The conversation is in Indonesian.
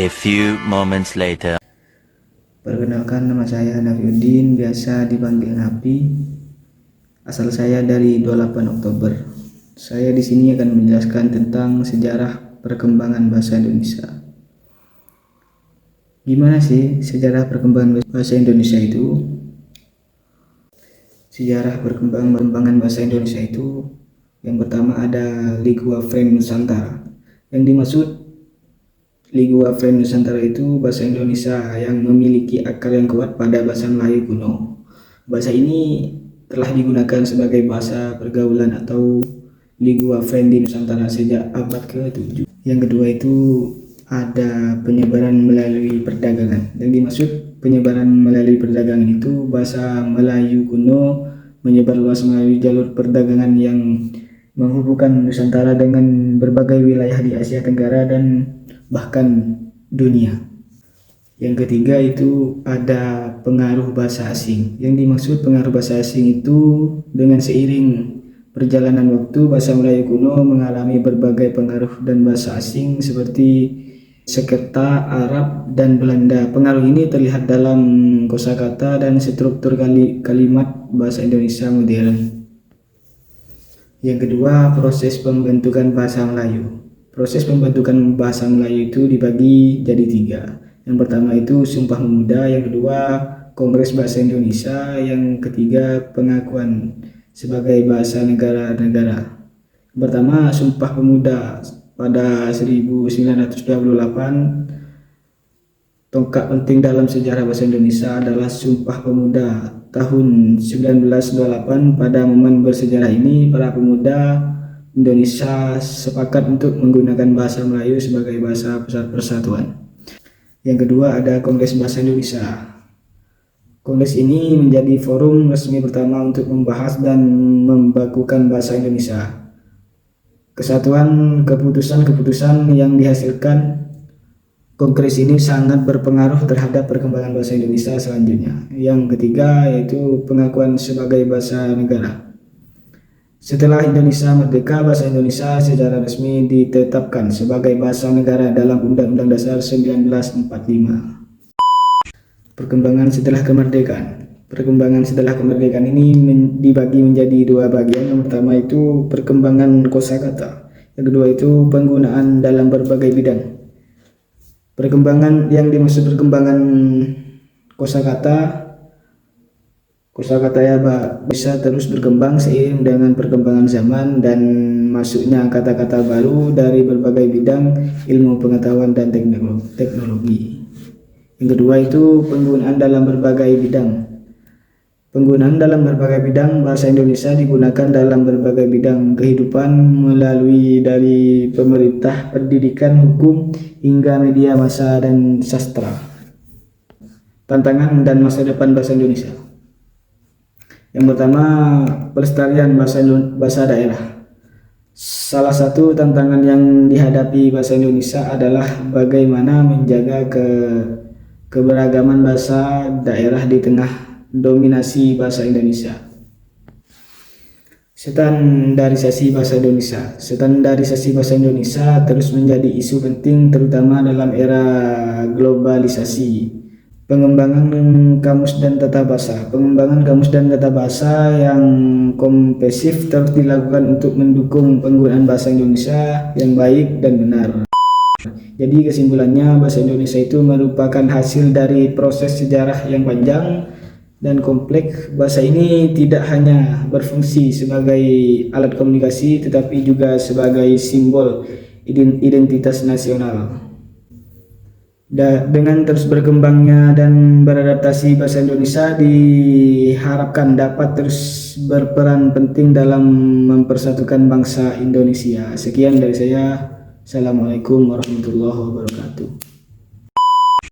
A few moments later. Perkenalkan, nama saya Nafiuddin, biasa dipanggil Napi. Asal saya dari 28 Oktober. Saya di sini akan menjelaskan tentang sejarah perkembangan bahasa Indonesia. Gimana sih sejarah perkembangan bahasa Indonesia itu? Sejarah perkembangan bahasa Indonesia itu, yang pertama ada Lingua Franca Nusantara. Yang dimaksud Lingua Franca Nusantara itu bahasa Indonesia yang memiliki akar yang kuat pada bahasa Melayu kuno. Bahasa ini telah digunakan sebagai bahasa pergaulan atau Lingua Franca Nusantara sejak abad ke-7. Yang kedua itu ada penyebaran melalui perdagangan. Yang dimaksud penyebaran melalui perdagangan itu bahasa Melayu kuno menyebar luas melalui jalur perdagangan yang menghubungkan Nusantara dengan berbagai wilayah di Asia Tenggara dan bahkan dunia. Yang ketiga itu ada pengaruh bahasa asing. Yang dimaksud pengaruh bahasa asing itu dengan seiring perjalanan waktu bahasa Melayu kuno mengalami berbagai pengaruh dan bahasa asing seperti Sanskerta, Arab, dan Belanda. Pengaruh ini terlihat dalam kosakata dan struktur kalimat bahasa Indonesia modern. Yang kedua, proses pembentukan bahasa Melayu. Proses pembentukan bahasa Melayu itu dibagi jadi 3. Yang pertama itu Sumpah Pemuda, yang kedua Kongres Bahasa Indonesia, yang ketiga pengakuan sebagai bahasa negara-negara. Pertama, Sumpah Pemuda pada 1928. Tonggak penting dalam sejarah bahasa Indonesia adalah Sumpah Pemuda tahun 1928. Pada momen bersejarah ini, para pemuda Indonesia sepakat untuk menggunakan bahasa Melayu sebagai bahasa persatuan. Yang kedua ada Kongres Bahasa Indonesia. Kongres ini menjadi forum resmi pertama untuk membahas dan membakukan bahasa Indonesia. Kesatuan keputusan-keputusan yang dihasilkan Kongres ini sangat berpengaruh terhadap perkembangan bahasa Indonesia selanjutnya. Yang ketiga yaitu pengakuan sebagai bahasa negara. Setelah Indonesia merdeka, bahasa Indonesia secara resmi ditetapkan sebagai bahasa negara dalam Undang-Undang Dasar 1945. Perkembangan setelah kemerdekaan. Perkembangan setelah kemerdekaan ini dibagi menjadi 2 bagian. Yang pertama itu perkembangan kosakata. Yang kedua itu penggunaan dalam berbagai bidang. Perkembangan yang dimaksud perkembangan kosakata ya bisa terus berkembang seiring dengan perkembangan zaman dan masuknya kata-kata baru dari berbagai bidang ilmu pengetahuan dan teknologi. Yang kedua itu penggunaan dalam berbagai bidang. Penggunaan dalam berbagai bidang bahasa Indonesia digunakan dalam berbagai bidang kehidupan melalui dari pemerintah, pendidikan, hukum, hingga media massa dan sastra. Tantangan dan masa depan bahasa Indonesia. Yang pertama, pelestarian bahasa daerah. Salah satu tantangan yang dihadapi bahasa Indonesia adalah bagaimana menjaga keberagaman bahasa daerah di tengah dominasi bahasa Indonesia. Standarisasi bahasa Indonesia. Standarisasi bahasa Indonesia terus menjadi isu penting terutama dalam era globalisasi. Pengembangan kamus dan tata bahasa. Pengembangan kamus dan tata bahasa yang komprehensif terus dilakukan untuk mendukung penggunaan bahasa Indonesia yang baik dan benar. Jadi kesimpulannya, bahasa Indonesia itu merupakan hasil dari proses sejarah yang panjang dan kompleks. Bahasa ini tidak hanya berfungsi sebagai alat komunikasi tetapi juga sebagai simbol identitas nasional. Dengan terus berkembangnya dan beradaptasi, bahasa Indonesia diharapkan dapat terus berperan penting dalam mempersatukan bangsa Indonesia. Sekian dari saya. Assalamualaikum warahmatullahi wabarakatuh.